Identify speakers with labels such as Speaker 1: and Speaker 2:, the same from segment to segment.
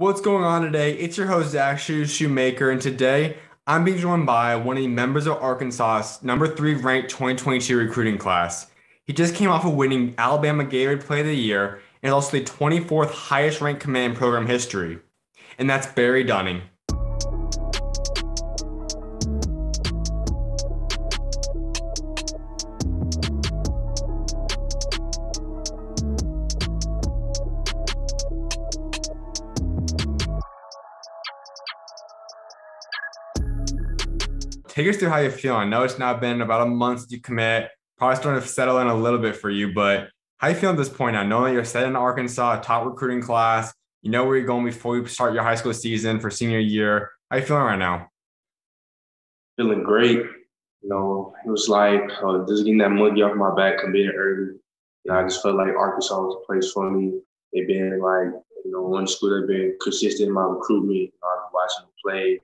Speaker 1: What's going on today? It's your host, Zach Schumaker, and today I'm being joined by one of the members of Arkansas's number three ranked 2022 recruiting class. He just came off of winning Alabama Gatorade Play of the Year and is also the 24th highest ranked command in program history, and that's Barry Dunning. Take us through how you feel. I know it's now been about a month since you commit, probably starting to settle in a little bit for you, but how you feel at this point now, knowing that you're set in Arkansas, top recruiting class, you know where you're going before you start your high school season for senior year. How you feeling right now?
Speaker 2: Feeling great. It was like just getting that monkey off my back, committing early. I just felt like Arkansas was the place for me. They've been one school that's been consistent in my recruitment. I've been watching them play.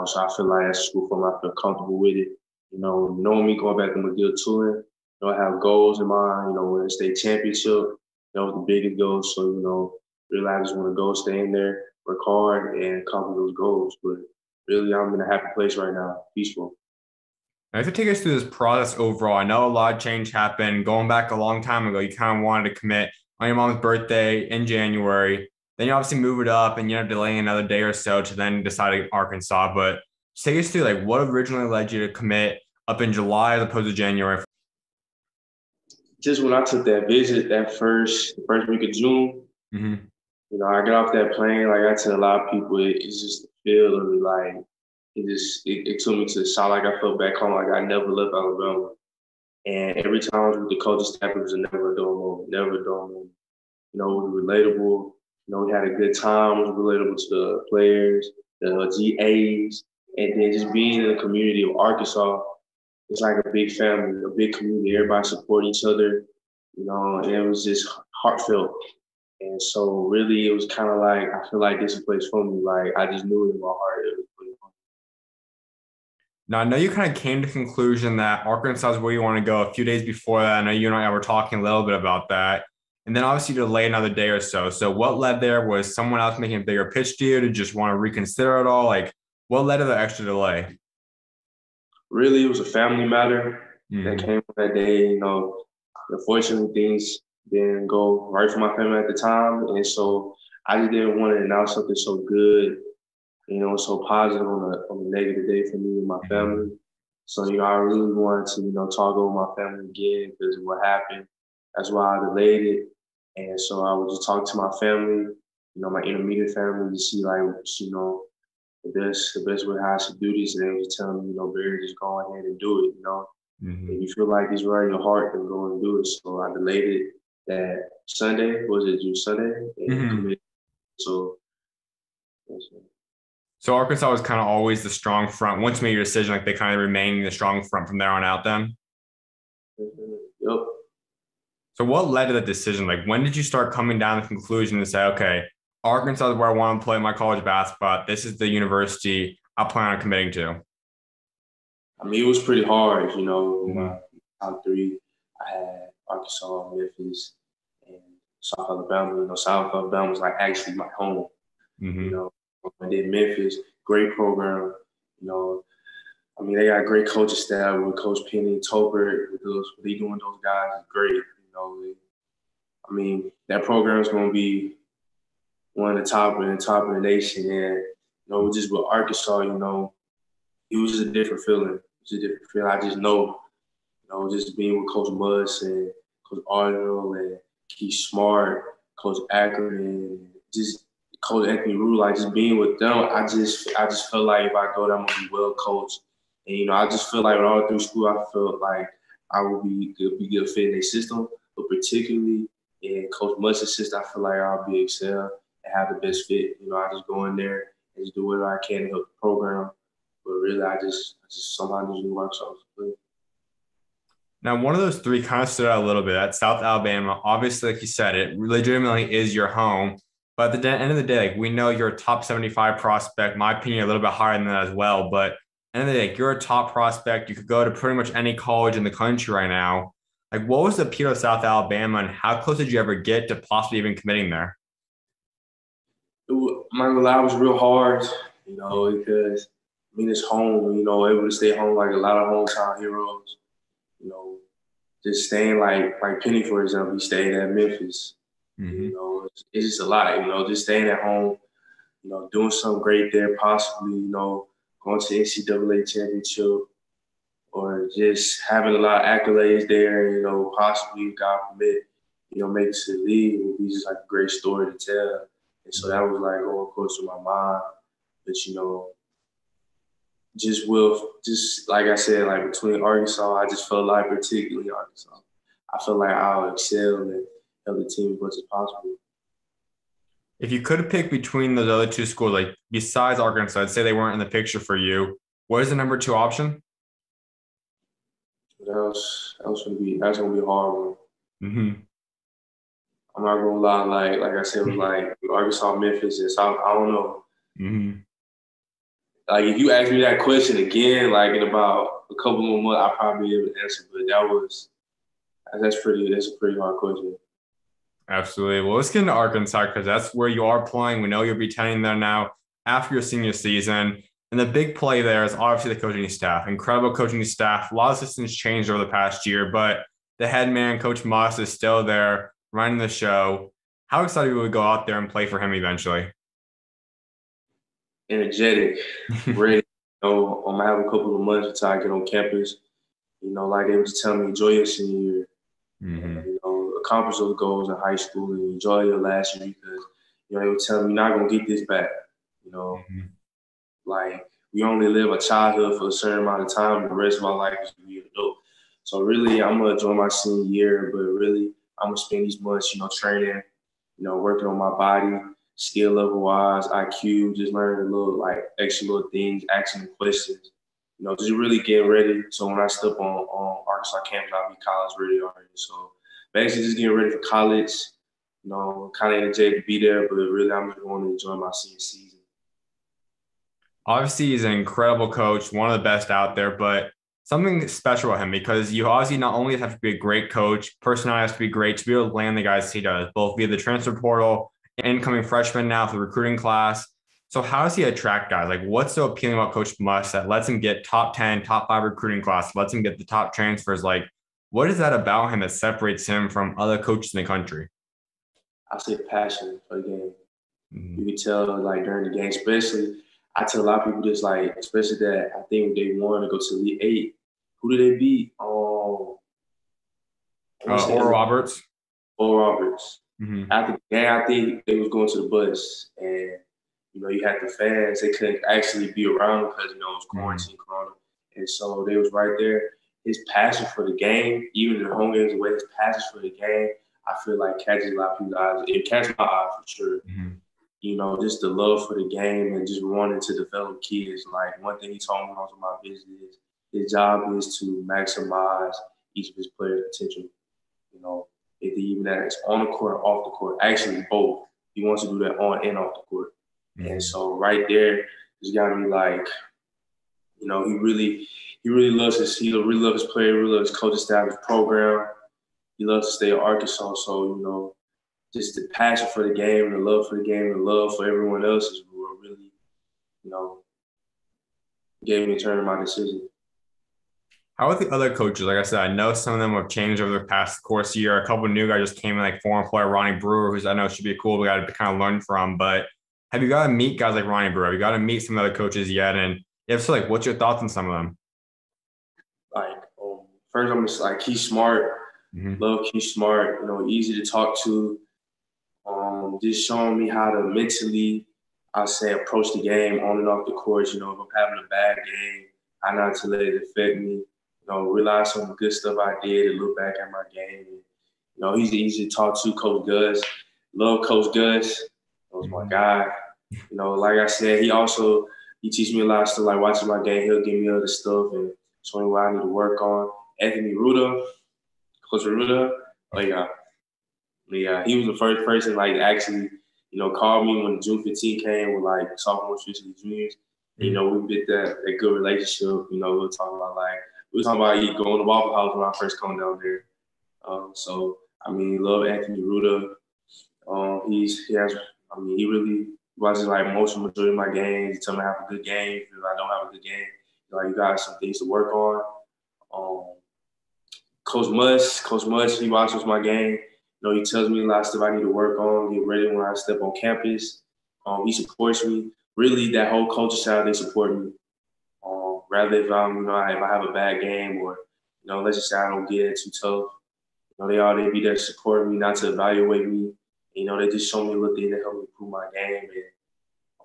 Speaker 2: So I feel like that's a school for me. I feel comfortable with it. Knowing me going back to McGill-Toolen, I have goals in mind. Win a state championship. That was the biggest goal. So, really I just want to go, stay in there, work hard, and accomplish those goals. But really, I'm in a happy place right now, peaceful.
Speaker 1: Now, if you take us through this process overall, I know a lot of change happened. Going back a long time ago, you kind of wanted to commit on your mom's birthday in January. Then you obviously move it up and you end up delaying another day or so to then decide Arkansas. But just take us through like what originally led you to commit up in July as opposed to January.
Speaker 2: Just when I took that visit, the first week of June,
Speaker 1: Mm-hmm.
Speaker 2: I got off that plane, like I tell a lot of people, it's just the feel of it, like it took me to the south, like I felt back home, like I never left Alabama. And every time I was with the coaching staff, it was a never a dull moment, never a dull moment. It was relatable. We had a good time. It was relatable to the players, the GAs, and then just being in the community of Arkansas. It's like a big family, a big community. Everybody support each other, and it was just heartfelt. And so really it was kind of like, I feel like this is a place for me. Like I just knew it in my heart. It was a place for me.
Speaker 1: Now, I know you kind of came to the conclusion that Arkansas is where you want to go a few days before that. I know you and I were talking a little bit about that. And then obviously you delay another day or so. So what led there? Was someone else making a bigger pitch to you to just want to reconsider it all? Like what led to the extra delay?
Speaker 2: Really, it was a family matter that
Speaker 1: Mm-hmm.
Speaker 2: came that day. Unfortunately, things didn't go right for my family at the time. And so I just didn't want to announce something so good, so positive on a negative day for me and my family. So, I really wanted to, talk over my family again because of what happened. That's why I delayed it. And so I would just talk to my family, my intermediate family to see like, the best way how I should do this. And they was just telling me, Barry, just go ahead and do it.
Speaker 1: Mm-hmm.
Speaker 2: If you feel like it's right in your heart, then go and do it. So I delayed it that Sunday, was it June Sunday? And
Speaker 1: Mm-hmm.
Speaker 2: committed. So, yes,
Speaker 1: So Arkansas was kind of always the strong front. Once you made your decision, like they kind of remained the strong front from there on out then.
Speaker 2: yep.
Speaker 1: So what led to the decision? Like when did you start coming down to the conclusion to say, okay, Arkansas is where I want to play my college basketball. This is the university I plan on committing to.
Speaker 2: I mean, it was pretty hard,
Speaker 1: Mm-hmm.
Speaker 2: my top three. I had Arkansas, Memphis, and South Alabama. South Alabama was like actually my home. You
Speaker 1: Mm-hmm.
Speaker 2: know, I did Memphis, great program. They got great coaching staff with Coach Pinion, Toper, what they doing those guys is great. That program is going to be one of the top of the nation. And, just with Arkansas, it was just a different feeling. It was a different feeling. I just know, just being with Coach Muss and Coach Arnold and Keith Smart, Coach Akron, and just Coach Anthony Rue, like just being with them, I just feel like if I go there, I'm gonna be well coached. And I just feel like all through school, I felt like I would be good fit in their system, but particularly in Coach Muss's system, I feel like I'll be excel and have the best fit. I just go in there and just do whatever I can to help the program. But really, I just somehow just work so.
Speaker 1: Now, one of those three kind of stood out a little bit. At South Alabama, obviously, like you said, it legitimately is your home. But at the end of the day, like, we know you're a top 75 prospect. My opinion, a little bit higher than that as well. But at the end of the day, like, you're a top prospect. You could go to pretty much any college in the country right now. Like, what was the appeal of South Alabama, and how close did you ever get to possibly even committing there?
Speaker 2: I'm not gonna lie, it was real hard, because it's home, able to stay home like a lot of hometown heroes, you know, just staying like Penny, for example, he stayed at Memphis. It's just a lot, just staying at home, doing something great there, possibly, going to NCAA championship or just having a lot of accolades there, possibly, God permit, make it to the league would be just like a great story to tell. And so that was like going close to my mind. But, just like I said, like between Arkansas, I just felt like particularly Arkansas, I feel like I'll excel and help the team as much as possible.
Speaker 1: If you could pick between those other two schools, like besides Arkansas, I'd say they weren't in the picture for you. What is the number 2 option?
Speaker 2: That's gonna be a hard one.
Speaker 1: Mm-hmm.
Speaker 2: I'm not gonna lie, like I said, it was like Arkansas, Memphis, and South. I don't know.
Speaker 1: Mm-hmm.
Speaker 2: Like if you ask me that question again, like in about a couple more months, I'll probably be able to answer. But that's a pretty hard question.
Speaker 1: Absolutely. Well, let's get into Arkansas because that's where you are playing. We know you'll be attending there now after your senior season. And the big play there is obviously the coaching staff. Incredible coaching staff. A lot of systems changed over the past year, but the head man, Coach Moss, is still there running the show. How excited would we go out there and play for him eventually?
Speaker 2: Energetic, ready. I'm gonna have a couple of months until I get on campus. Like they were just telling me, enjoy your senior year.
Speaker 1: Mm-hmm.
Speaker 2: And, accomplish those goals in high school and enjoy your last year because, they were telling me you're not gonna get this back.
Speaker 1: Mm-hmm.
Speaker 2: Like we only live a childhood for a certain amount of time, and the rest of our life is to be an adult. So really, I'm gonna enjoy my senior year, but really, I'm gonna spend these months, training, working on my body, skill level wise, IQ, just learning a little like extra little things, asking questions, just really getting ready. So when I step on Arkansas campus, I'll be college ready already. So basically, just getting ready for college. Kind of energetic to be there, but really, I'm just going to enjoy my senior season.
Speaker 1: Obviously, he's an incredible coach, one of the best out there, but something special about him because you obviously not only have to be a great coach, personality has to be great to be able to land the guys he does, both via the transfer portal, incoming freshmen now for the recruiting class. So how does he attract guys? Like what's so appealing about Coach Muss that lets him get top 10, top 5 recruiting class, lets him get the top transfers? Like what is that about him that separates him from other coaches in the country?
Speaker 2: I say passion for the game. Mm-hmm. You can tell like during the game, especially I tell a lot of people this, like, especially that I think they won to go to Elite 8. Who did they beat?
Speaker 1: Oral Roberts.
Speaker 2: Oral Roberts.
Speaker 1: Mm-hmm.
Speaker 2: After the game, I think they was going to the bus, and you had the fans. They couldn't actually be around because it was quarantine, corona, and so they was right there. His passion for the game, even in the home games, the way his passion for the game, I feel like catches a lot of people's eyes. It catches my eye for sure. Mm-hmm. Just the love for the game and just wanting to develop kids. Like one thing he told me when I was on my visit is his job is to maximize each of his players' potential. If even that is on the court or off the court, actually both. He wants to do that on and off the court. Mm-hmm. And so right there, it's got me like, he really loves his player, really loves his coaching staff, his program. He loves to stay at Arkansas. So, just the passion for the game, the love for the game, the love for everyone else is what really, gave me a turn in my decision.
Speaker 1: How about the other coaches? Like I said, I know some of them have changed over the past course year. A couple of new guys just came in, like former player Ronnie Brewer, who's I know should be a cool guy to kind of learn from. But have you got to meet guys like Ronnie Brewer? Have you got to meet some other coaches yet? And if so, like, what's your thoughts on some of them?
Speaker 2: Like, first, I'm just like, he's smart. Mm-hmm. Love, he's smart. Easy to talk to. Just showing me how to mentally, I say, approach the game on and off the court. If I'm having a bad game, how not to let it affect me. Realize some of the good stuff I did and look back at my game. He's easy to talk to. Coach Gus, love Coach Gus. That was my guy. Like I said, he teaches me a lot of stuff. Like watching my game, he'll give me other stuff and show me what I need to work on. Anthony Ruda, Coach Ruda, Yeah, he was the first person like actually, called me when June 15 came with like sophomores, officially juniors. Mm-hmm. We built that good relationship. We were talking about you going to Waffle House when I first come down there. Love Anthony Ruda. He really watches like most majority of my games. He tell me I have a good game. If I don't have a good game, like you got some things to work on. Um, Coach Mush, he watches my game. He tells me a lot of stuff I need to work on, get ready when I step on campus. He supports me. Really, that whole culture side, they support me. Rather if if I have a bad game or, let's just say I don't get it too tough. They be there to support me, not to evaluate me. They just show me a little thing to help me improve my game.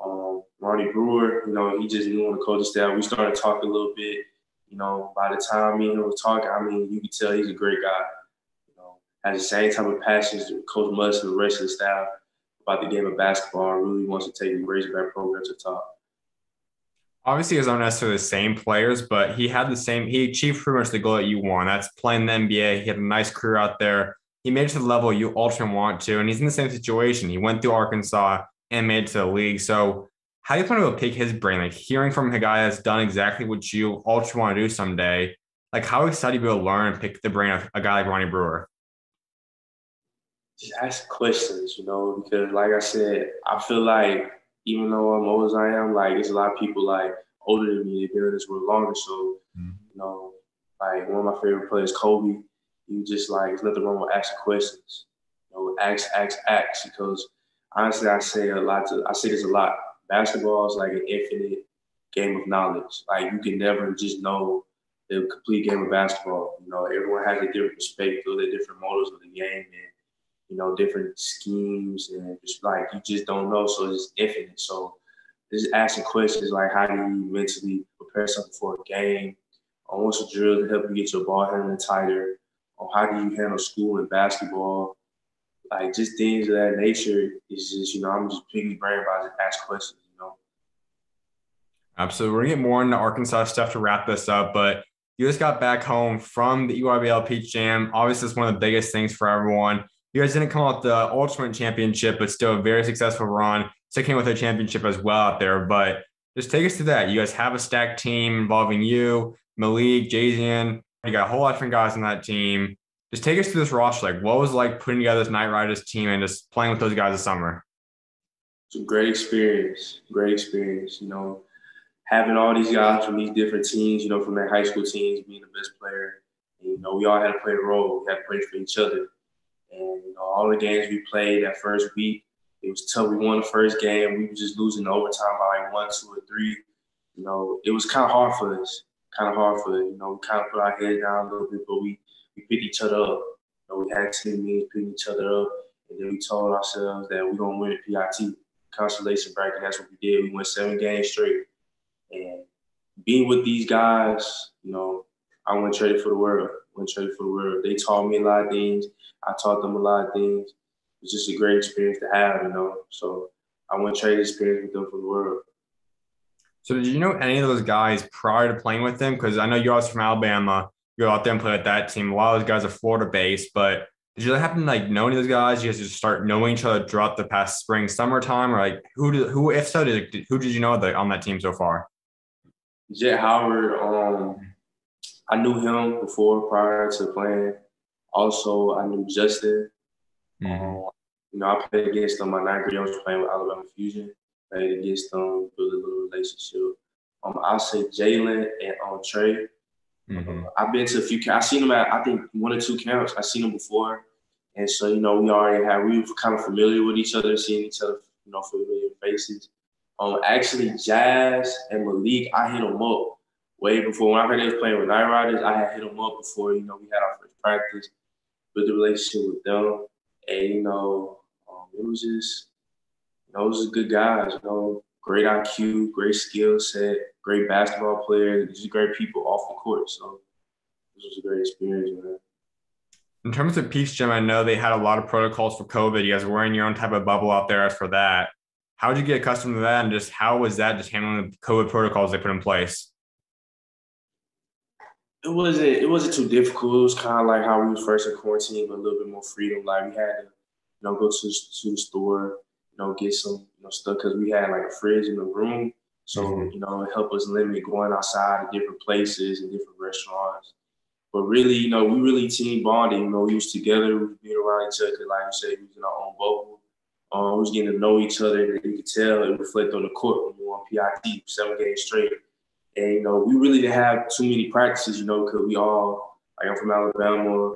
Speaker 2: And Ronnie Brewer, he just knew on the coaching staff. We started talking a little bit. By the time me and him was talking, you could tell he's a great guy. Has the same type of passion as Coach Musk and the rest of the staff about the game of basketball and really wants to take the Razorback program to the top.
Speaker 1: Obviously, it's not necessarily the same players, but he achieved pretty much the goal that you want. That's playing the NBA. He had a nice career out there. He made it to the level you ultimately want to, and he's in the same situation. He went through Arkansas and made it to the league. So how do you plan to pick his brain? Like hearing from a guy that's done exactly what you ultimately want to do someday, like how excited you be able to learn and pick the brain of a guy like Ronnie Brewer?
Speaker 2: Just ask questions, because like I said, I feel like even though I'm old as I am, like there's a lot of people like older than me, they've been in this world longer. So, like one of my favorite players, Kobe, you just like there's nothing wrong with asking questions. Ask. Because honestly, I say this a lot. Basketball is like an infinite game of knowledge. Like you can never just know the complete game of basketball. Everyone has a different perspective, the different motives of the game, and different schemes, and just like you just don't know. So it's infinite. So just asking questions like how do you mentally prepare something for a game? What's a drill to help you get your ball handling tighter? How do you handle school and basketball? Like just things of that nature is just, I'm just picking brain about to ask questions.
Speaker 1: Absolutely. We're going to get more into Arkansas stuff to wrap this up, but you just got back home from the EYBL Peach Jam. Obviously, it's one of the biggest things for everyone. You guys didn't come out the Ultimate Championship, but still a very successful run. Sticking with a championship as well out there. But just take us to that. You guys have a stacked team involving you, MALIK, Jason. You got a whole lot of different guys on that team. Just take us to this roster. Like, what was it like putting together this Nightrydas team and just playing with those guys this summer?
Speaker 2: It's a great experience. Great experience. Having all these guys from these different teams, from their high school teams, being the best player. And, we all had to play a role. We had to play for each other. And all the games we played that first week, it was tough. We won the first game. We were just losing the overtime by like 1, 2, or 3. It was kind of hard for us. We kind of put our head down a little bit, but we picked each other up. We had team meetings, picking each other up, and then we told ourselves that we're gonna win the PIT consolation bracket. That's what we did. We won 7 games straight, and being with these guys, I wouldn't trade it for the world. They taught me a lot of things. I taught them a lot of things. It's just a great experience to have, So I wouldn't trade the experience with them for the world.
Speaker 1: So did you know any of those guys prior to playing with them? Because I know you're also from Alabama. You go out there and play with that team. A lot of those guys are Florida-based, but did you happen to know any of those guys? You guys just start knowing each other throughout the past spring, summertime, or like who if so, who did you know on that team so far?
Speaker 2: Jet Howard, I knew him before prior to playing. Also, I knew Justin. I played against them my 9th grade. I was playing with Alabama Fusion. Played against them, built a little relationship. I'll say Jalen and Trey. I've been to a few camps. I've seen them at, I think, 1 or 2 camps. I've seen them before. And so, we were kind of familiar with each other, seeing each other, familiar faces. Actually, Jazz and MALIK, I hit them up way before. When I heard they was playing with Nightrydas, I had hit them up before, we had our first practice, built a relationship with them. And, it was just, it was just good guys, great IQ, great skill set, great basketball players, just great people off the court. So this was a great experience, man.
Speaker 1: In terms of Peach Jam, I know they had a lot of protocols for COVID. You guys were in your own type of bubble out there as for that. How did you get accustomed to that? And just how was that just handling the COVID protocols they put in place?
Speaker 2: It wasn't too difficult. It was kind of like how we was first in quarantine, but a little bit more freedom. Like we had to, go to the store, get some, stuff because we had like a fridge in the room. So, it helped us limit going outside to different places and different restaurants. But really, we really team bonding. We was together, we was being around each other. Like you said, we was in our own bubble. We was getting to know each other, and you could tell it reflected on the court when we won PIT 7 games straight. And, we really didn't have too many practices, because we all, like, I'm from Alabama,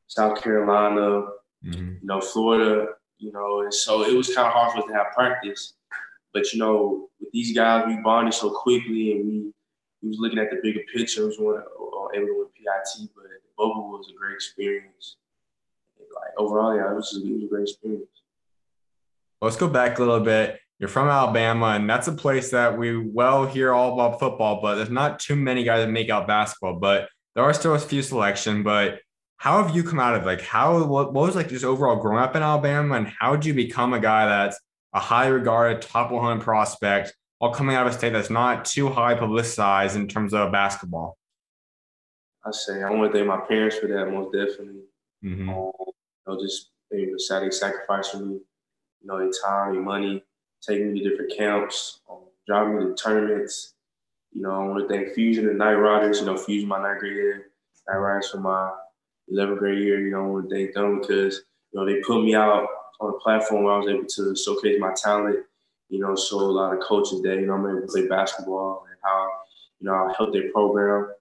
Speaker 2: South Carolina, Florida, and so it was kind of hard for us to have practice. But, with these guys, we bonded so quickly, and we was looking at the bigger picture. We was able to win PIT, but the bubble was a great experience. And, like, overall, yeah, it was a great experience.
Speaker 1: Let's go back a little bit. You're from Alabama, and that's a place that we hear all about football, but there's not too many guys that make out basketball. But there are still a few selection. But how have you come out of what was like just overall growing up in Alabama, and how did you become a guy that's a highly regarded top 100 prospect while coming out of a state that's not too high publicized in terms of basketball?
Speaker 2: I say I want to thank my parents for that, most definitely. Just they sacrifice for me. Their time, their money, taking me to different camps, driving me to tournaments. I want to thank Fusion and Nightrydas. Fusion my 9th grade year, Nightrydas for my 11th grade year. I want to thank them because they put me out on a platform where I was able to showcase my talent. Show a lot of coaches that I'm able to play basketball and how I helped their program.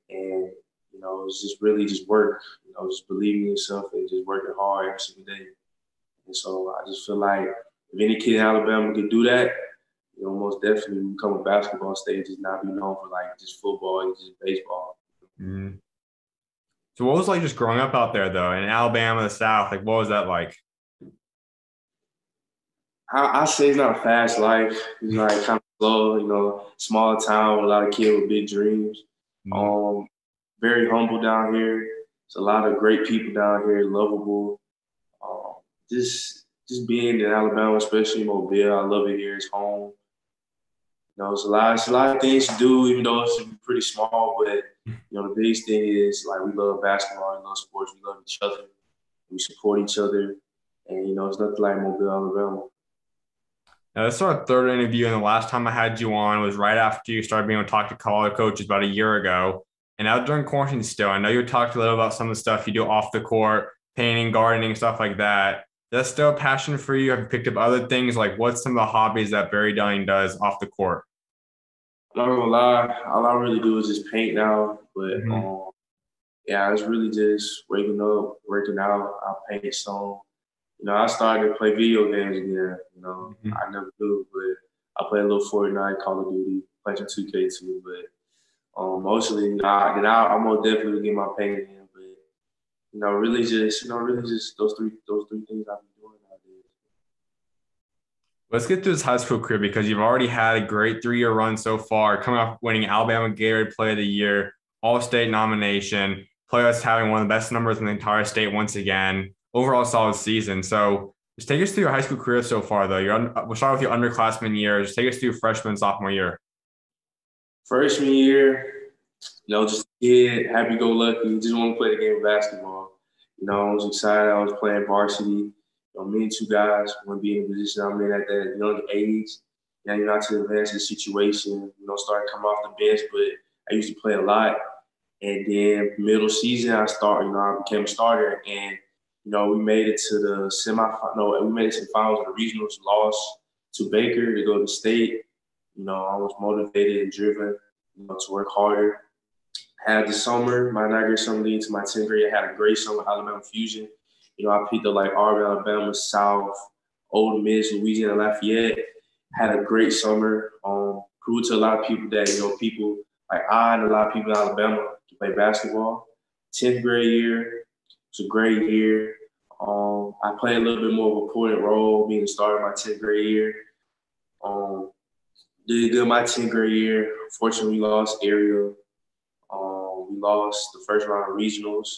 Speaker 2: And it's just really just work. Just believing in yourself and just working hard every single day. And so I just feel like if any kid in Alabama could do that, most definitely become a basketball stage, just not be known for like just football and just baseball.
Speaker 1: So what was like just growing up out there though in Alabama, the South? Like what was that like?
Speaker 2: I say it's not a fast life. It's like kind of slow, small town with a lot of kids with big dreams. Very humble down here. There's a lot of great people down here, lovable. Just being in Alabama, especially Mobile, I love it here. It's home. It's a lot of things to do, even though it's pretty small. But the biggest thing is like we love basketball, we love sports, we love each other, we support each other, and it's nothing like Mobile, Alabama.
Speaker 1: Now, this is our third interview, and the last time I had you on was right after you started being able to talk to college coaches about a year ago. And now during quarantine still, I know you talked a little about some of the stuff you do off the court, painting, gardening, stuff like that. That's still a passion for you? Have you picked up other things? Like what's some of the hobbies that Barry Dunning does off the court?
Speaker 2: I'm not gonna lie, all I really do is just paint now. But yeah, it's really just waking up, working out. I paint some. I started to play video games again. I never do, but I play a little Fortnite, Call of Duty, play some 2K too. But mostly, I'm gonna definitely get my painting in. But really just those three things I've been doing nowadays.
Speaker 1: Let's get to his high school career because you've already had a great 3-year run so far, coming off winning Alabama Gatorade Player of the Year, All-State nomination, players having one of the best numbers in the entire state once again, overall solid season. So just take us through your high school career so far, though. We'll start with your underclassmen year. Just take us through freshman, sophomore year.
Speaker 2: Freshman year, just a kid, happy-go-lucky, just want to play the game of basketball. I was excited. I was playing varsity. Me and two guys want to be in the position I'm in at that young age. Not to advance the situation, started coming off the bench, but I used to play a lot. And then middle season, I became a starter. And, we made it to the semifinal. We made it to the finals of the regionals, lost to Baker to go to state. I was motivated and driven, to work harder. Had the summer, my 9th grade summer leading to my 10th grade. I had a great summer with Alabama Fusion. I picked up like Auburn, Alabama, South, Old Miss, Louisiana, Lafayette. Had a great summer. Proved to a lot of people that, people like I and a lot of people in Alabama can play basketball. 10th grade year, it's a great year. I played a little bit more of a important role being the starter my 10th grade year. Did good my 10th grade year. Unfortunately, we lost area. We lost the first round of regionals.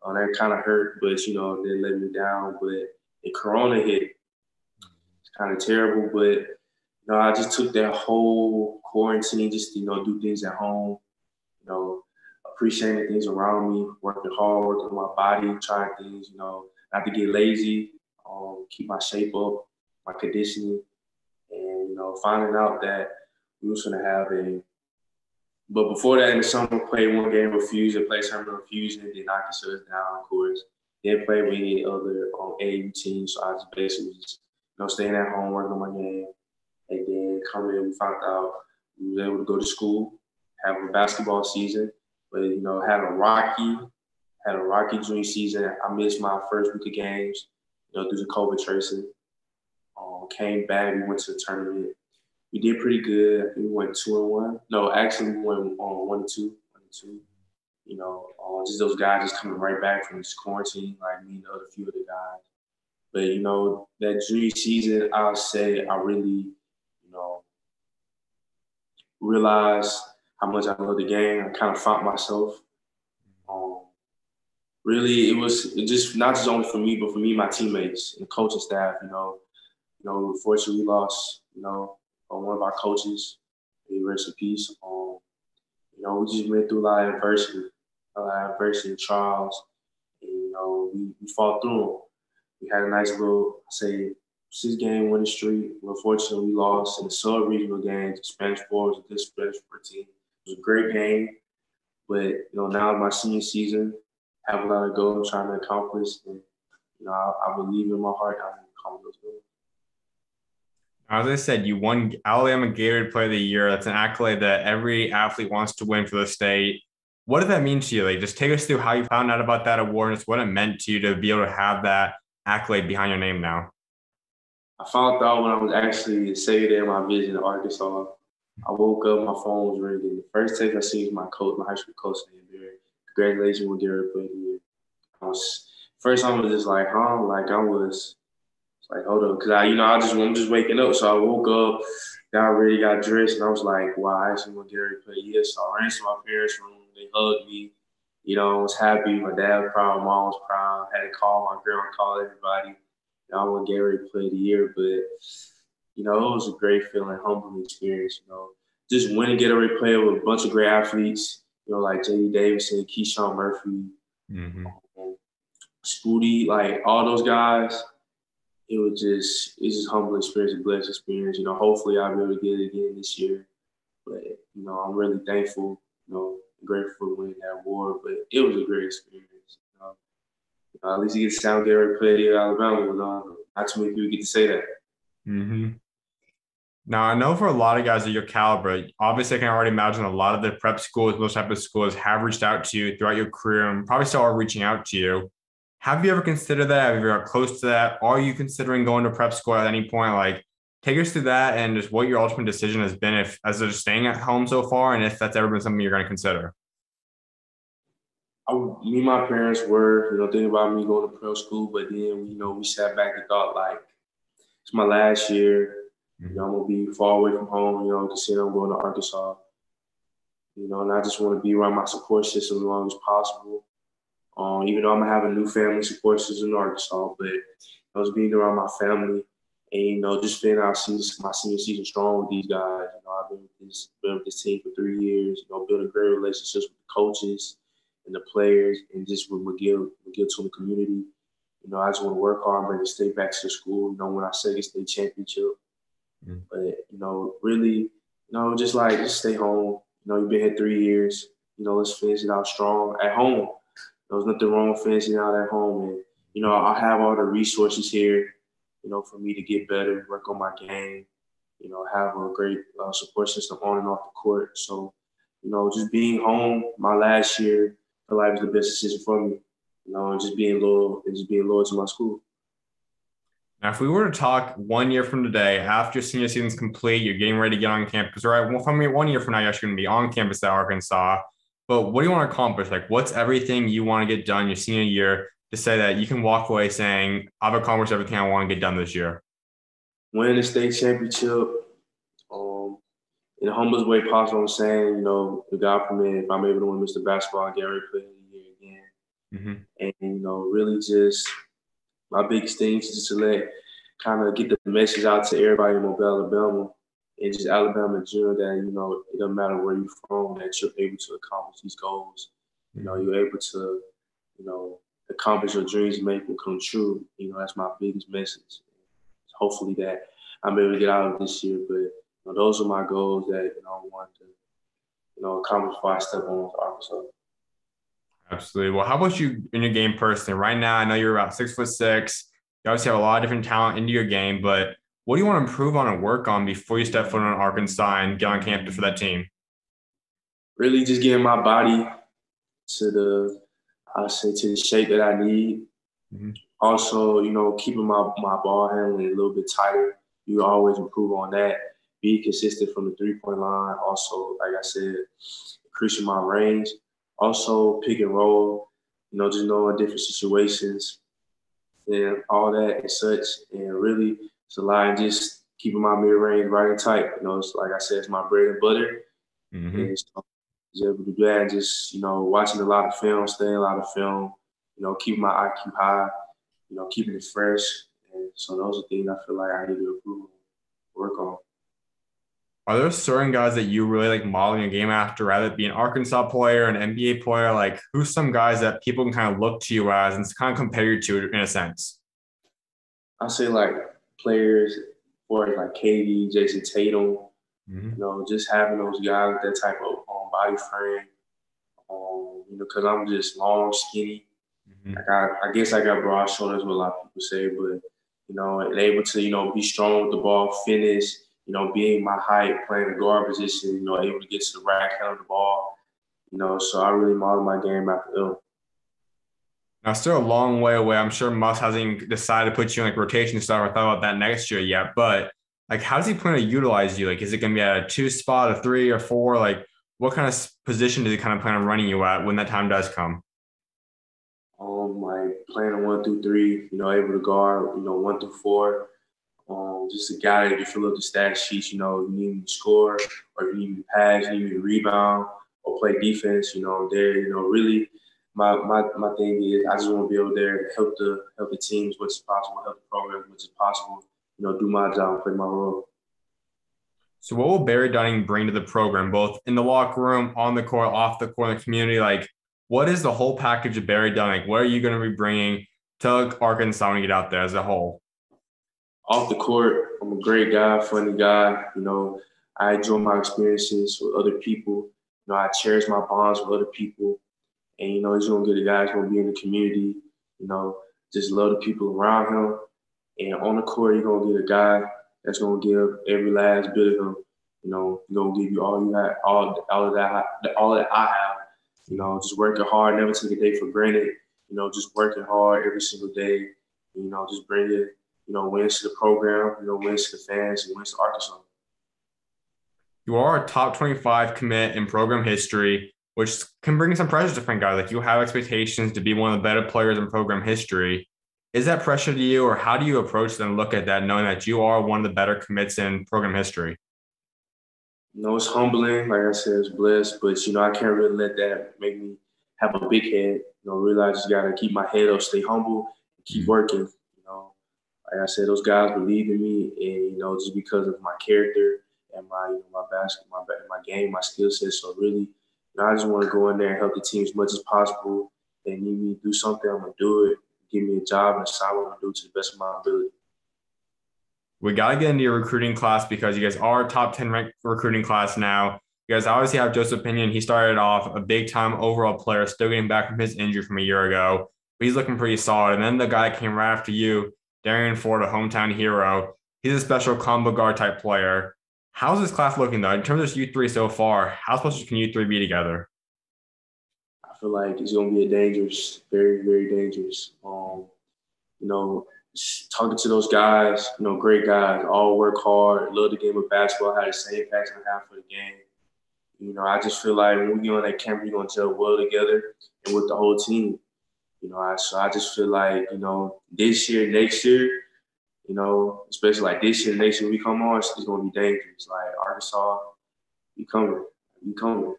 Speaker 2: That kind of hurt, but, didn't let me down. But the Corona hit. It's kind of terrible, but, I just took that whole quarantine just to, do things at home, appreciating things around me, working hard, working on my body, trying things, not to get lazy, keep my shape up, my conditioning, and, finding out that we was going to have but before that, in the summer, played one game with Fusion, played something with Fusion, then knocked the SchuZ down, of course. Didn't play with any other AAU teams, so I just basically staying at home, working on my game. And then coming in, we found out we was able to go to school, have a basketball season, but had a rocky junior season. I missed my first week of games, due to COVID tracing. Came back, we went to the tournament. We did pretty good. I think we went 2-1. No, actually we went 1-2, 1-2. Just those guys just coming right back from this quarantine, like me and the other few of the guys. But that junior season, I'll say I really, realized how much I love the game. I kind of found myself. Really, it just not just only for me, but for me, my teammates and the coaching staff. Unfortunately, we lost. One of our coaches. Rest in peace. We just went through a lot of adversity and trials. And, we fought through them. We had a nice little, say, 6-game winning streak. Unfortunately, we lost in the sub-regional games. The Spanish Four was a good Spanish Four team. It was a great game. But, now my senior season, have a lot of goals trying to accomplish. And, I believe in my heart I can accomplish those goals.
Speaker 1: As I said, you won Alabama Gatorade Player of the Year. That's an accolade that every athlete wants to win for the state. What did that mean to you? Like, just take us through how you found out about that award and what it meant to you to be able to have that accolade behind your name now.
Speaker 2: I found out when I was actually sitting there in my vision in Arkansas. I woke up, my phone was ringing. The first text I seen was my high school coach named Derrian. Congratulations on Gatorade Player of the Year. First I was just like, huh? Like I was like, hold up, because I'm just waking up. So I woke up, got ready, got dressed, and I was like, wow, I actually want Gatorade Player of the Year. So I ran to my parents' room, they hugged me. I was happy. My dad was proud, my mom was proud. I had to call my girl and call everybody. I won Gatorade Player of the Year, but it was a great feeling, humbling experience. Just winning Gatorade Player with a bunch of great athletes. Like J.D. Davidson, Keyshawn Murphy, Spooty, like all those guys. It's just humbling experience, a blessed experience. Hopefully I'll be able to get it again this year. But I'm really thankful. Grateful for winning that award. But it was a great experience. At least you get to sound Gatorade Player of the Year Alabama. Not too many people get to say that.
Speaker 1: Mm-hmm. Now, I know for a lot of guys of your caliber, obviously I can already imagine a lot of the prep schools, those type of schools have reached out to you throughout your career and probably still are reaching out to you. Have you ever considered that? Have you ever got close to that? Are you considering going to prep school at any point? Like, take us through that and just what your ultimate decision has been, if as of staying at home so far, and if that's ever been something you're going to consider.
Speaker 2: Me and my parents were, thinking about me going to prep school, but then, we sat back and thought, like, it's my last year. I'm going to be far away from home, considering I'm going to Arkansas. And I just want to be around my support system as long as possible. Even though I'm going to have a new family support system in Arkansas, but I was being around my family and, just being out my senior season strong with these guys. I've been with this team for 3 years, building great relationships with the coaches and the players and just with McGill-Toolen community. I just want to work hard and bring the state back to the school, when I say the state championship. But, really, just stay home. You've been here 3 years. Let's finish it out strong at home. There's nothing wrong with finishing out at home. And, I have all the resources here, for me to get better, work on my game, have a great support system on and off the court. So, just being home my last year, I feel like it was the best decision for me, and just being loyal to my school.
Speaker 1: Now, if we were to talk 1 year from today, after your senior season's complete, you're getting ready to get on campus, right? Well, from 1 year from now, you're actually going to be on campus at Arkansas. But what do you want to accomplish? Like, what's everything you want to get done your senior year to say that you can walk away saying, I've accomplished everything I want to get done this year?
Speaker 2: Win the state championship, in the humblest way possible. I'm saying, the God permit, if I'm able to win Mr. Basketball, Gatorade Player of the Year again. And, really just my biggest thing is just to get the message out to everybody in Mobile, Alabama, and just Alabama in general that, it doesn't matter where you're from, that you're able to accomplish these goals. You're able to, accomplish your dreams and make them come true. That's my biggest message. Hopefully that I'm able to get out of this year, but those are my goals that I want to accomplish before I step on Arkansas.
Speaker 1: Absolutely. Well, how about you in your game personally? Right now, I know you're about 6'6". You obviously have a lot of different talent into your game, but what do you want to improve on and work on before you step foot on Arkansas and get on campus for that team?
Speaker 2: Really just getting my body to to the shape that I need.
Speaker 1: Mhm.
Speaker 2: Also, keeping my ball handling a little bit tighter. You always improve on that. Be consistent from the 3-point line. Also, like I said, increasing my range. Also, pick and roll, just knowing different situations and all that and such. And really, it's a lot of just keeping my mid range right and tight. It's like I said, it's my bread and butter.
Speaker 1: Mhm.
Speaker 2: And so just able to do that and just, watching a lot of film, studying a lot of film, keeping my IQ high, keeping it fresh. And so those are things I feel like I need to improve, work on.
Speaker 1: Are there certain guys that you really like modeling a game after, rather it be an Arkansas player, an NBA player? Like, who's some guys that people can kind of look to you as and kind of compare you to in a sense?
Speaker 2: I say like players for like KD, Jason Tatum,
Speaker 1: Mhm.
Speaker 2: just having those guys with that type of body frame, because I'm just long, skinny.
Speaker 1: Mhm.
Speaker 2: I guess I got broad shoulders, what a lot of people say, but and able to be strong with the ball, finish, being my height, playing the guard position, able to get to the right hand of the ball, So I really model my game after them.
Speaker 1: Now, still a long way away. I'm sure Muss hasn't even decided to put you in like rotation stuff or thought about that next year yet. But like, how's he plan to utilize you? Like, is it going to be at a 2 spot, a 3 or 4? Like, what kind of position does he kind of plan on running you at when that time does come?
Speaker 2: Like playing a 1 through 3, able to guard, 1 through 4. Just a guy that can fill up the stat sheets, if you need me to score or if you need me to pass, you need me to rebound or play defense, there, really my thing is I just want to be able there to help the team as much as possible, help the program as much as possible, do my job, play my role.
Speaker 1: So, what will Barry Dunning bring to the program, both in the locker room, on the court, off the court, in the community? Like, what is the whole package of Barry Dunning? What are you going to be bringing to Arkansas when you get out there as a whole?
Speaker 2: Off the court, I'm a great guy, funny guy. I enjoy my experiences with other people. I cherish my bonds with other people. And, he's going to get a guy who's going to be in the community, you know, just love the people around him. And on the court, you're going to get a guy that's going to give every last bit of him. He's going to give you all you have, all that I have. Just working hard, never take a day for granted. Just working hard every single day. Just bringing, wins to the program, wins to the fans, and wins to Arkansas.
Speaker 1: You are a top 25 commit in program history, which can bring some pressure to different guys. Like, you have expectations to be one of the better players in program history. Is that pressure to you, or how do you approach that and look at that, knowing that you are one of the better commits in program history?
Speaker 2: It's humbling. Like I said, it's blessed, but I can't really let that make me have a big head. Really, I just gotta keep my head up, stay humble, and keep working. Like I said, those guys believe in me, and just because of my character and my my basketball, my game, my skill set. So really, I just want to go in there and help the team as much as possible. They need me to do something, I'm gonna do it. Give me a job and assign what I'm gonna do to the best of my ability.
Speaker 1: We got to get into your recruiting class because you guys are a top 10 ranked recruiting class now. You guys obviously have Joseph Pinion. He started off a big time overall player, still getting back from his injury from a year ago. But he's looking pretty solid. And then the guy that came right after you, Derrian Ford, a hometown hero. He's a special combo guard type player. How's this class looking though? In terms of you three so far, how special can you three be together?
Speaker 2: I feel like it's gonna be a dangerous, very, very dangerous. You know, talking to those guys, great guys, all work hard, love the game of basketball, had the same passion I have for the game. I just feel like when we get on that camera, we're gonna gel well together and with the whole team. So I just feel like, this year, next year, especially like this year, next year we come on, it's gonna be dangerous. Like Arkansas, we coming, we coming.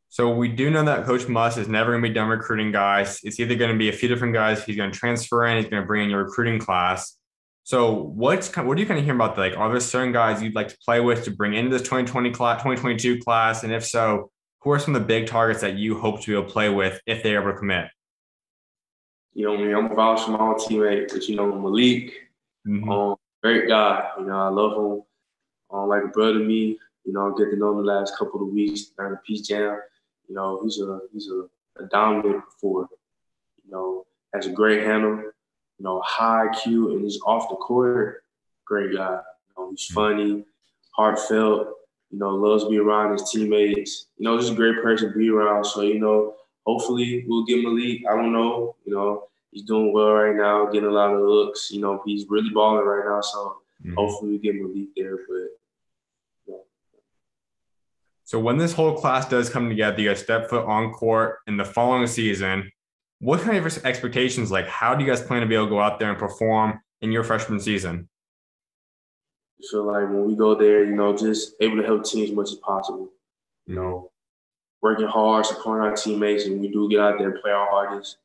Speaker 1: So we do know that Coach Muss is never going to be done recruiting guys. It's either going to be a few different guys he's going to transfer in, he's going to bring in your recruiting class. So what do you kind of hear about that? Like, are there certain guys you'd like to play with to bring into this 2020 class, 2022 class? And if so, who are some of the big targets that you hope to be able to play with if they ever commit?
Speaker 2: I'm a vouch for my own teammate, but MALIK,
Speaker 1: Mm-hmm.
Speaker 2: great guy. I love him. Like a brother to me. I get to know him the last couple of weeks during the Peach Jam. He's a dominant forward. Has a great handle. high IQ and just off the court, great guy. He's funny, heartfelt, loves to be around his teammates. Just a great person to be around. So, hopefully we'll get MALIK. I don't know. He's doing well right now, getting a lot of looks. He's really balling right now. So hopefully we get MALIK there. But
Speaker 1: So when this whole class does come together, you guys step foot on court in the following season. What kind of expectations, like how do you guys plan to be able to go out there and perform in your freshman season?
Speaker 2: I feel like when we go there, just able to help teams as much as possible. Working hard, supporting our teammates, and we do get out there and play our hardest.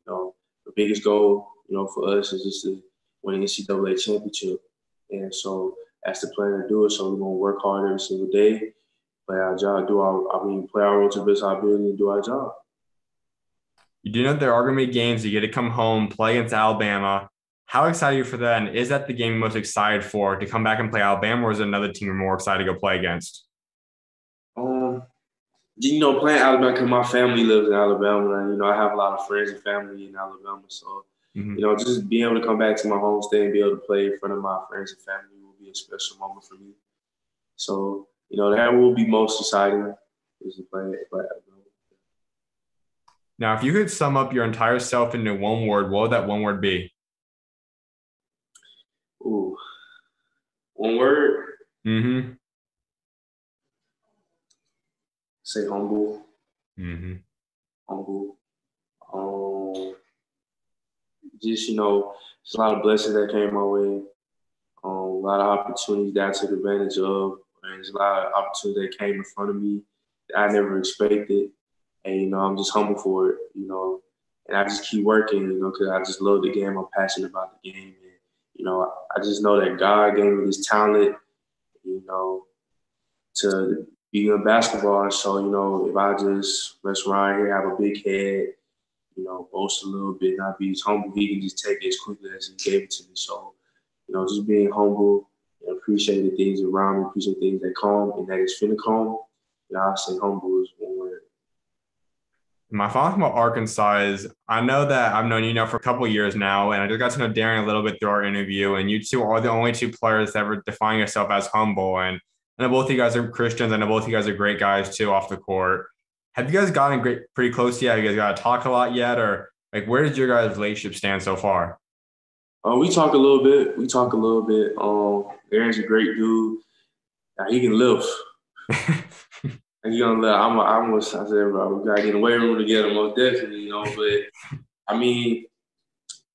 Speaker 2: The biggest goal, for us is just to win the NCAA championship. And so that's the plan to do it. So we're going to work hard every single day, play our job, play our role to the best of our ability and do our job.
Speaker 1: You do know there are going to be games you get to come home, play against Alabama. How excited are you for that? And is that the game you're most excited for, to come back and play Alabama, or is it another team you're more excited to go play against?
Speaker 2: Playing Alabama because my family lives in Alabama. And, I have a lot of friends and family in Alabama. So, just being able to come back to my home state and be able to play in front of my friends and family will be a special moment for me. So, that will be most exciting, is to play Alabama.
Speaker 1: Now, if you could sum up your entire self into one word, what would that one word be?
Speaker 2: Ooh. One word? Say humble. Humble. Just, there's a lot of blessings that came my way. A lot of opportunities that I took advantage of. And there's a lot of opportunities that came in front of me that I never expected. And, I'm just humble for it, And I just keep working, because I just love the game. I'm passionate about the game. And, I just know that God gave me this talent, to be in basketball. And so, if I just rest around here, have a big head, boast a little bit, not be as humble, he can just take it as quickly as he gave it to me. So, just being humble and appreciate the things around me, appreciate things that come and that is finna come. I say humble is one word.
Speaker 1: My final thing about Arkansas is, I know that I've known you now for a couple of years now, and I just got to know Derrian a little bit through our interview, and you two are the only two players that ever define yourself as humble. And I know both of you guys are Christians. I know both of you guys are great guys too off the court. Have you guys gotten pretty close yet? Have you guys got to talk a lot yet? Or like, where does your guys' relationship stand so far?
Speaker 2: We talk a little bit. Aaron's a great dude. He can lift. He gonna lift. I said, bro, we gotta get in the weight room together, most definitely, But I mean,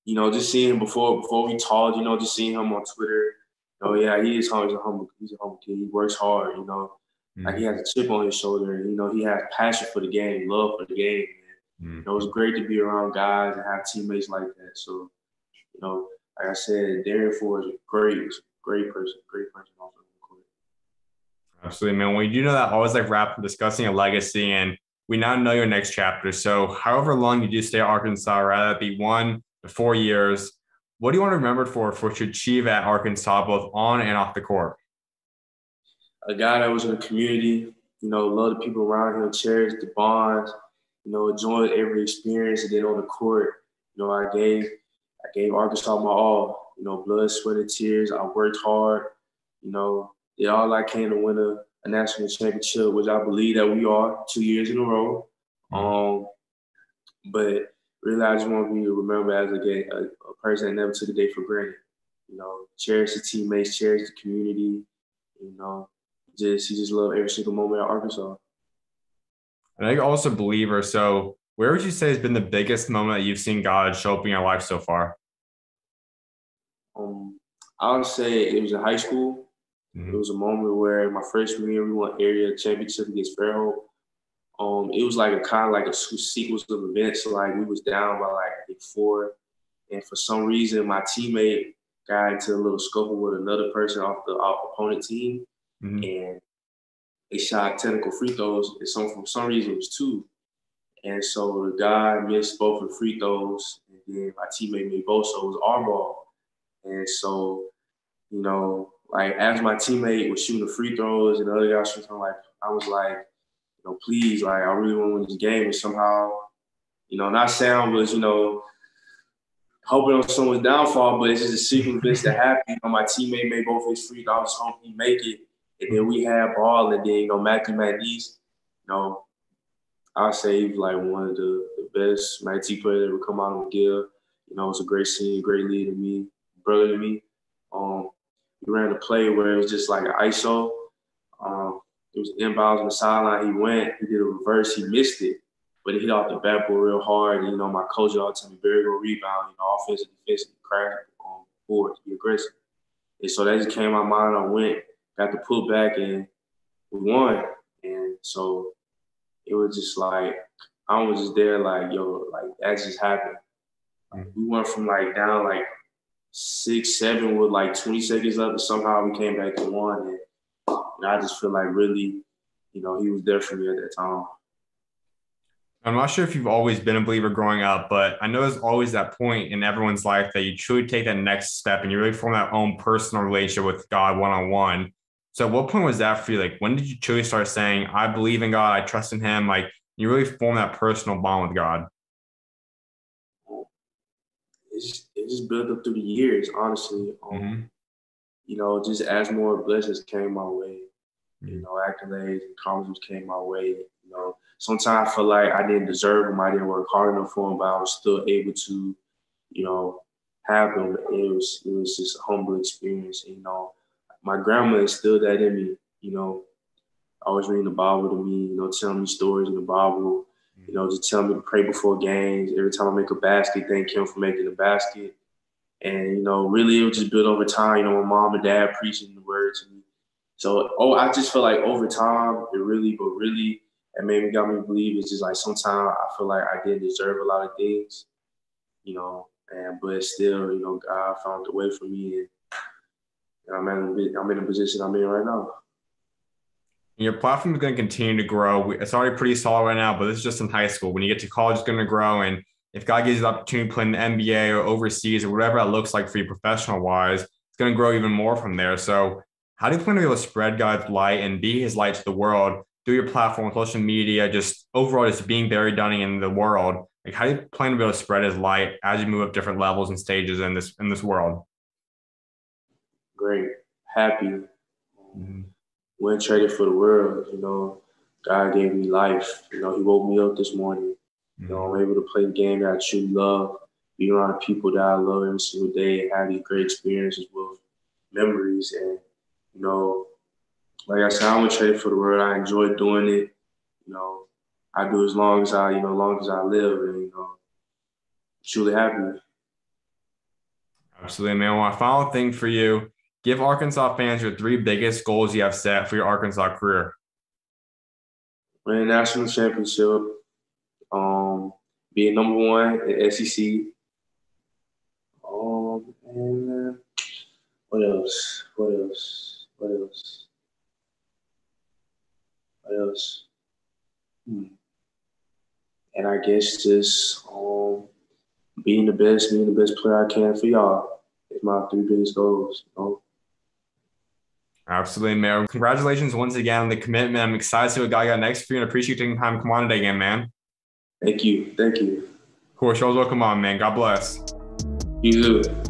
Speaker 2: just seeing him before we talked, just seeing him on Twitter. Yeah, he is humble. He's a humble kid. He works hard. Like he has a chip on his shoulder, and he has passion for the game, love for the game. And, it's great to be around guys and have teammates like that. So, like I said, Derrian Ford is a great person also.
Speaker 1: Absolutely, man. We do know that always like wrap discussing a legacy, and we now know your next chapter. So however long you do stay at Arkansas, rather that be 1 to 4 years, what do you want to remember for what you achieve at Arkansas, both on and off the court?
Speaker 2: A guy that was in the community, loved the people around him, cherished the bonds, enjoyed every experience. And then on the court, I gave Arkansas my all, blood, sweat, and tears. I worked hard, did all I can to win a national championship, which I believe that we are 2 years in a row. But really, I just want to be remembered as a person that never took a day for granted. Cherish the teammates, cherish the community, he just loved every single moment at Arkansas.
Speaker 1: And I also believe her. So where would you say has been the biggest moment that you've seen God show up in your life so far?
Speaker 2: I would say it was in high school. It was a moment where my freshman year we won area championship against Fairhope. It was like a sequence of events. So like we was down by like I think 4, and for some reason my teammate got into a little scuffle with another person off the opponent team, and they shot technical free throws. And for some reason it was 2, and so the guy missed both of the free throws, and then my teammate made both, so it was our ball. And so, like as my teammate was shooting the free throws and the other guy was shooting, like I was like, please, like I really want to win this game. And somehow, not sound was, hoping on someone's downfall, but it's just a sequence that happened. You know, my teammate made both his free throws. I was hoping he make it. And then we had ball, and then, you know, Matthew McNeese, you know, I'll say he was like one of the best McGill players that ever come out of McGill. You know, it's a great senior, great leader to me, brother to me. He ran a play where it was just like an ISO. It was inbounds on the sideline. He went, he did a reverse, he missed it, but he hit off the backboard real hard. And, you know, my coach all told me, very good rebound, you know, offensive, defensive, crash on board to be aggressive. And so that just came to my mind. I went, got the pull back, and we won. And so it was just like, I was just there like, yo, like that just happened. Like, we went from like down like 6-7 with like 20 seconds left, and somehow we came back and won. And I just feel like really, you know, he was there for me at that time.
Speaker 1: I'm not sure if you've always been a believer growing up, but I know there's always that point in everyone's life that you truly take that next step and you really form that own personal relationship with God one-on-one. So what point was that for you? Like, when did you truly start saying, I believe in God, I trust in him? Like, you really form that personal bond with God?
Speaker 2: It just built up through the years, honestly. You know, just as more blessings came my way, you know, accolades and accomplishments came my way. You know, sometimes I feel like I didn't deserve them. I didn't work hard enough for them, but I was still able to, you know, have them. It was just a humble experience. And, you know, my grandma instilled that in me. You know, always reading the Bible to me. You know, telling me stories in the Bible. You know, just telling me to pray before games. Every time I make a basket, thank him for making the basket. And, you know, really it was just built over time. You know, my mom and dad preaching the word to me. So, I just feel like over time, it got me to believe it's just like sometimes I feel like I didn't deserve a lot of things, you know, but still, you know, God found a way for me, and I'm in the position I'm in right now.
Speaker 1: Your platform is going to continue to grow. It's already pretty solid right now, but this is just in high school. When you get to college, it's going to grow. And if God gives you the opportunity to play in the NBA or overseas or whatever that looks like for you professional wise, it's going to grow even more from there. So how do you plan to be able to spread God's light and be his light to the world through your platform, social media, just overall just being Barry Dunning in the world? Like, how do you plan to be able to spread his light as you move up different levels and stages in this world?
Speaker 2: Great. Happy. Wouldn't trade it for the world. You know, God gave me life. You know, he woke me up this morning. You know, I'm able to play the game that I truly love, be around people that I love every single day, and have these great experiences with memories. And, you know, like I said, I wouldn't trade it for the world. I enjoy doing it. You know, I do as long as I live, and, you know, truly happy.
Speaker 1: Absolutely, man. Well, my final thing for you, give Arkansas fans your 3 biggest goals you have set for your Arkansas career.
Speaker 2: Win a national championship, being number 1 at SEC. And what else? And I guess just being the best player I can for y'all is my 3 biggest goals. You know?
Speaker 1: Absolutely, man. Congratulations once again on the commitment. I'm excited to see what God got next for you and appreciate you taking time to come on today again, man.
Speaker 2: Thank you.
Speaker 1: Of course, you're always welcome on, man. God bless.
Speaker 2: You too.